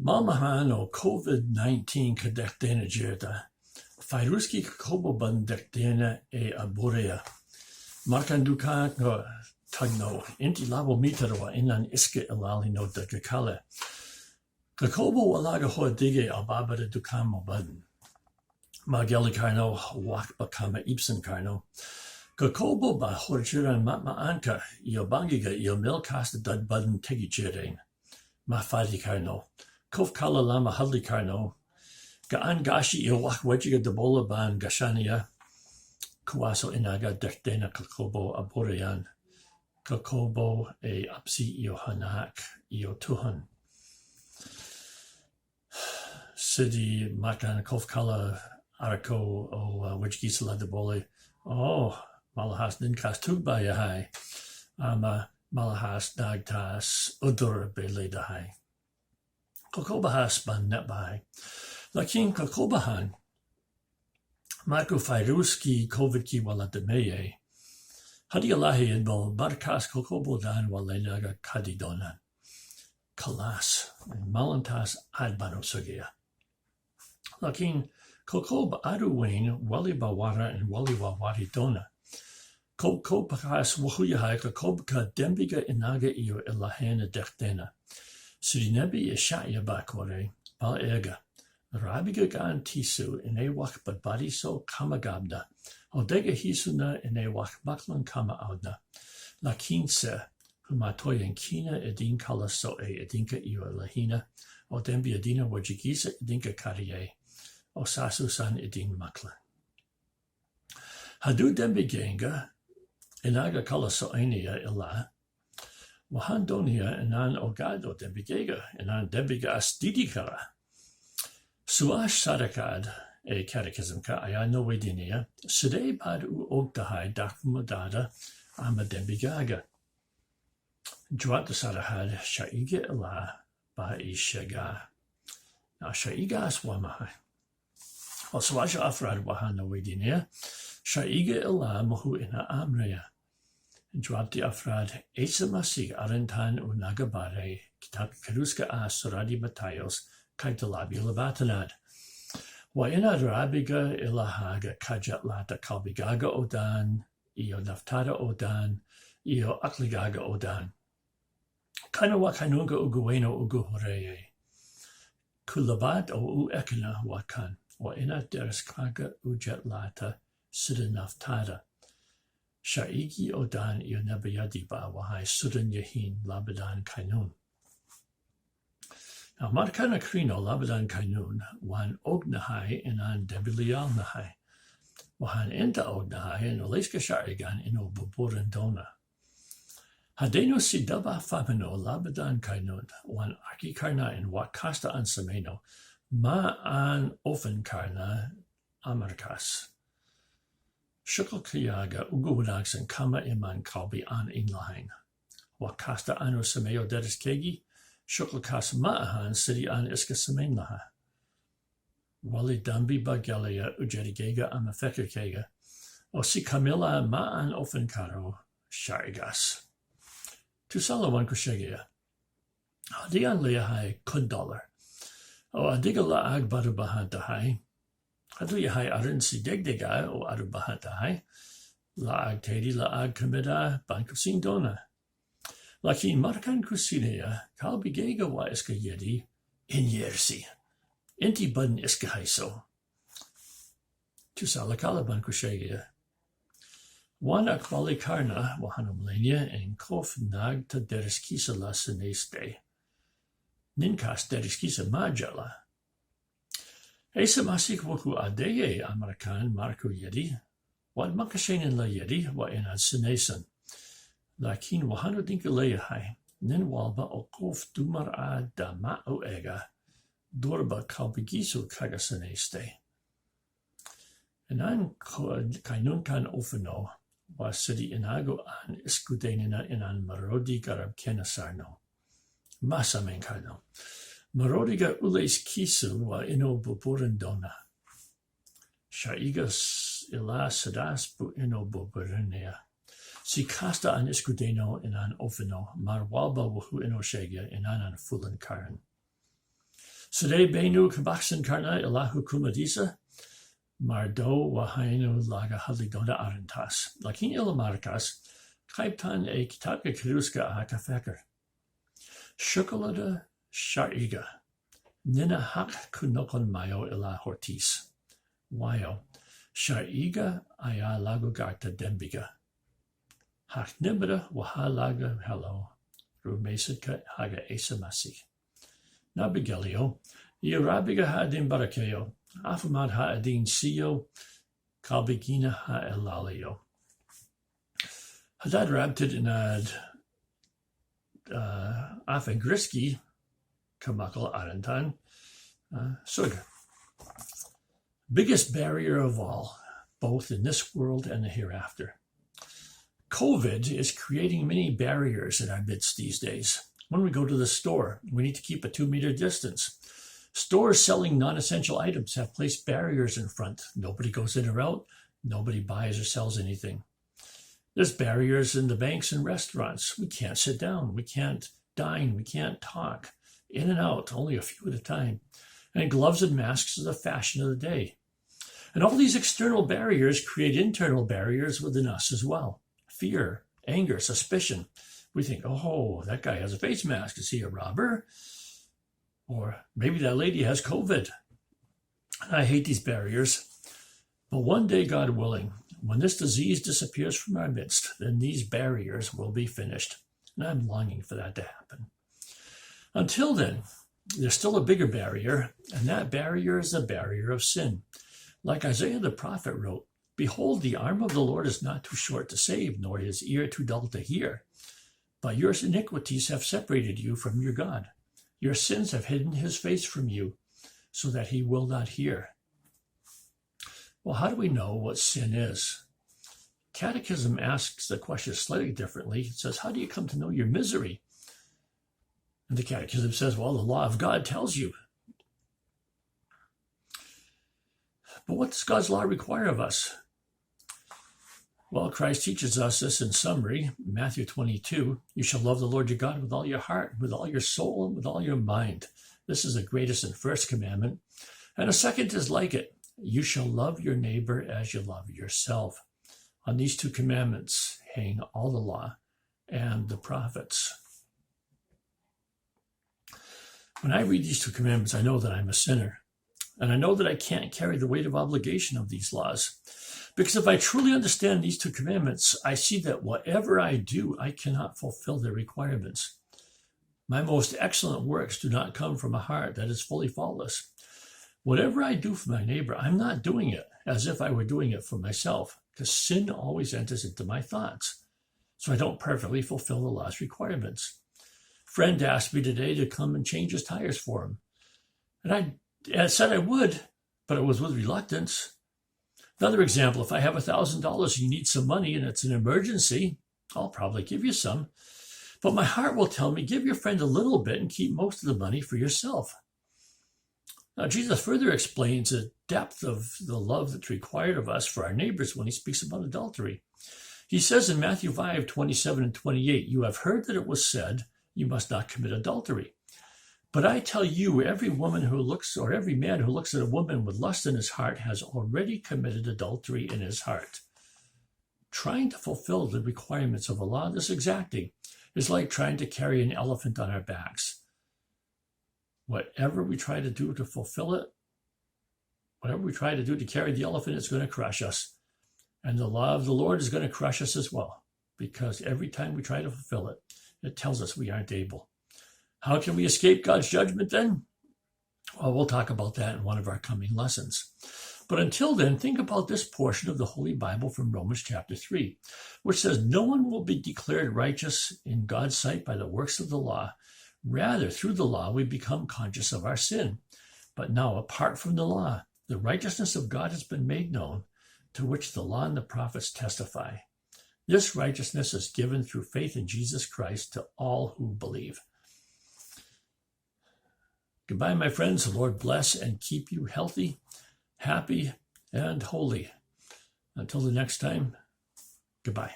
Malmahan o COVID-19 ka dhexdeenna jirta. Fayyruuskii Qoqobo badan dhexdeenna abuurayaa. Markan dukaan ko tagno inti labo meter wa inan iska ilalino dagakale. Qoqobo walaga hodige albabada dukaan mo badan. Mageli karno wakba kama ibsen karno. Qoqobo ba horjiran matmaanka iyo bangiga iyo milkasta dad badan tegi jirein. Mafadi karno. Kof kala lama hadli karno. Gaan gashi iyo wakwajiga dabola ban gashania. Kuwaso innaga dhexdeenna Qoqobo abuurayan. Qoqobo apsi iyo hanak iyo tuhan. Sidi makan kof kala arako o wajgisala dabola. Oh, malahas ninkas tugbaya hai. Ama malahas dagtas udur beledahai. Qoqobahas ban netbai. Lakin Qoqobahan. Marco Fayyruuskii KOVid ki wala demeye. Hadi Ilaah idbo barkas Qoqobo dan walenaga kadidonan. Kalas. Malantas adbano sugia. Lakin Qoqob adu weyne wali bawara and wali wawari dona. Qoqob pakas wuxuu Qoqob ka dembiga innaga iyo Ilaahena dhexdeenna. Sirinebi ishaya bakore bal ega. Rabiga gan tisu ine wak badbadiso kama gabda. Odega hisuna ine wak baklan kama audna. Lakin se humatoyen kina edin kalaso edinka iyo Ilaahina. Odembi edina wajigisa edinka kariye. Osasusan edin maklan. Hadu dembi genga inaga kalaso enia Ilaah. Wahandonia inan ogado dembigega inan dembiga astidikara. Suash sarakad katakisam ka ayano wedinia sede bad u ogdahai dakmadada ama dembigaga. Juat sarahad shaiga Ilaah ba ishaga. Na shaiga aswamahai. O suash afrad wahano wedinia shaiga Ilaah muhu ina amraya. Jawab di afrad esamasi arentan unagabare kitab karuska suradi Matayos kaitalabi labatanad. Wa ina rabiga ilahaga kajat lata kalbigaga odan, iyo naftada odan, iyo akligaga odan. Kana wa kanunga uguweno uguhoreye. Kulabat o u ekina wakan, wa ina deriskaga ujet lata sida naftada. Shaigi odan iyo nebayadiba wahai sudan yahin labadan kanun. Now markana krino labadan kanun wan ognahai inan debilial nahai. Wahan enta ognahai in oleska sharigan ino buburan dona. Hadeno si daba famino labadan kanun wan aki karna in wakasta ansameno ma an ofen karna amarkas. Shukal kiyaga uguhudagsan kama iman kalbi an inlahain. Wakasta anu sameo dediskegi, shukal kas ma'ahan sidi an iska samain laha. Wali dambi bagelaya ujerigega ama fekirkega, o si kamila ma'an ofen karo sharigas. Tusala wan kushegia. Adian liyahai $1. O adiga laag barubahan dahai. Hadu yahai arin si degdega o arubahatahay. Laag tedi laag kamida bankusin dona. Lakin markan kusineya kalbigega wa iska yedi in yersi. Inti badan iska haiso. Tusala kala bankushegia. Wana kwali karna wahanumlenia en kof nag ta deriskisa la seneste. Ninkas deriskisa majala. Esa masik wuku adeye Amerikan marku yedi, wat makashenin la yedi wa enad sinesan. Lakin wahano dinka leyahai, nin walba o kof dumar a da ma o ega, dorba kalbigisu kaga sineste. Enan kainun kan ofeno, wa sidi inago an iskudenina inan marodi garab kenasarno. Masa menkano. Marodiga ules kisu wa ino buburan dona. Shaigas ila sadas bu ino buburanea. Si kasta an iskudeno inan ofeno, mar walba wuhu ino shegia inanan fulan karan. Sede benu kabaksan karna ilahu kumadisa, mardo wahainu laga hadligona arentas. Lakin ilamarkas, kaiptan e kitaka kiruska akafeker. Shukolada shariga, nina hak kunokon mayo ila hortis. Wayo, shariga aya lago garta dembiga. Hak nibra wahalaga hello, rumesidka haga esamasi. Nabigelio, Irabiga ha-adin barakeo, Afamad ha-adin siyo, Kalbigina ha-elalio. Hadad rabtid inad Afagriski, Kamakal Arantan, Sug. Biggest barrier of all, both in this world and the hereafter. COVID is creating many barriers in our midst these days. When we go to the store, we need to keep a 2-meter distance. Stores selling non-essential items have placed barriers in front. Nobody goes in or out. Nobody buys or sells anything. There's barriers in the banks and restaurants. We can't sit down. We can't dine. We can't talk. In and out, only a few at a time. And gloves and masks are the fashion of the day. And all these external barriers create internal barriers within us as well. Fear, anger, suspicion. We think, oh, that guy has a face mask. Is he a robber? Or maybe that lady has COVID. I hate these barriers. But one day, God willing, when this disease disappears from our midst, then these barriers will be finished. And I'm longing for that to happen. Until then, there's still a bigger barrier, and that barrier is the barrier of sin. Like Isaiah the prophet wrote, "Behold, the arm of the Lord is not too short to save, nor his ear too dull to hear. But your iniquities have separated you from your God. Your sins have hidden his face from you, so that he will not hear." Well, how do we know what sin is? Catechism asks the question slightly differently. It says, how do you come to know your misery? And the Catechism says, well, the law of God tells you. But what does God's law require of us? Well, Christ teaches us this in summary. Matthew 22, you shall love the Lord your God with all your heart, with all your soul, and with all your mind. This is the greatest and first commandment. And a second is like it. You shall love your neighbor as you love yourself. On these two commandments hang all the law and the prophets. When I read these two commandments, I know that I'm a sinner. And I know that I can't carry the weight of obligation of these laws. Because if I truly understand these two commandments, I see that whatever I do, I cannot fulfill their requirements. My most excellent works do not come from a heart that is fully faultless. Whatever I do for my neighbor, I'm not doing it as if I were doing it for myself, because sin always enters into my thoughts. So I don't perfectly fulfill the law's requirements. A friend asked me today to come and change his tires for him. And I said I would, but it was with reluctance. Another example, if I have $1,000 and you need some money and it's an emergency, I'll probably give you some. But my heart will tell me, give your friend a little bit and keep most of the money for yourself. Now, Jesus further explains the depth of the love that's required of us for our neighbors when he speaks about adultery. He says in Matthew 5, 27 and 28, you have heard that it was said, you must not commit adultery. But I tell you, every woman who looks, or every man who looks at a woman with lust in his heart has already committed adultery in his heart. Trying to fulfill the requirements of a law this exacting is like trying to carry an elephant on our backs. Whatever we try to do to fulfill it, whatever we try to do to carry the elephant, it's going to crush us. And the law of the Lord is going to crush us as well, because every time we try to fulfill it, it tells us we aren't able. How can we escape God's judgment then? Well, we'll talk about that in one of our coming lessons. But until then, think about this portion of the Holy Bible from Romans chapter 3, which says, no one will be declared righteous in God's sight by the works of the law. Rather, through the law, we become conscious of our sin. But now, apart from the law, the righteousness of God has been made known, to which the law and the prophets testify. This righteousness is given through faith in Jesus Christ to all who believe. Goodbye, my friends. The Lord bless and keep you healthy, happy, and holy. Until the next time, goodbye.